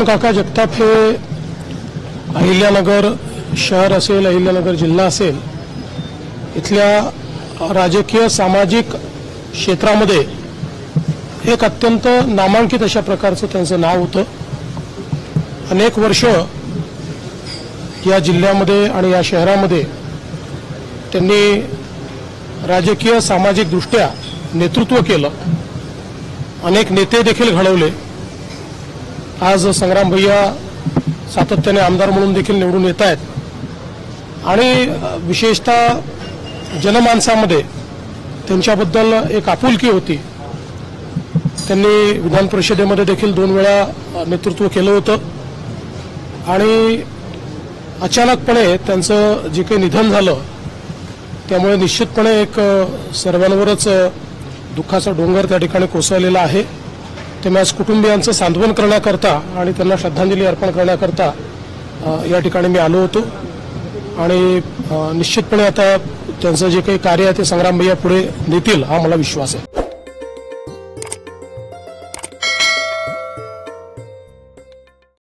काका जगताप हे अहिल्यानगर शहर असेल, अहिल्यानगर जिल्हा असेल, इथल्या राजकीय सामाजिक क्षेत्रामध्ये एक अत्यंत नामांकित अशा प्रकारचं त्यांचं नाव होतं। अनेक वर्ष या जिल्ह्यामध्ये आणि या शहरामध्ये त्यांनी राजकीय सामाजिक दृष्ट्या नेतृत्व केलं, अनेक नेते देखील घडवले। आज संग्राम भैया सातत्याने आमदार म्हणून देखील निवडून येत आहेत आणि विशेषतः जनमानसामध्ये त्यांच्याबद्दल एक आपुलकी होती। त्यांनी विधान परिषदेमध्ये देखील 2 वेळा नेतृत्व केलं होतं आणि अचानकपणे त्यांचं जे काही निधन झालं त्यामुळे निश्चितपणे एक सर्वांवरच दुःखाचा डोंगर त्या ठिकाणी कोसळलेला आहे। ते मी आज कुटुंबियांचं सांत्वन करण्याकरता आणि त्यांना श्रद्धांजली अर्पण करण्याकरता या ठिकाणी मी आलो होतो आणि निश्चितपणे आता त्यांचं जे काही कार्य आहे ते संग्राम भैया पुढे नेतील हा मला विश्वास आहे।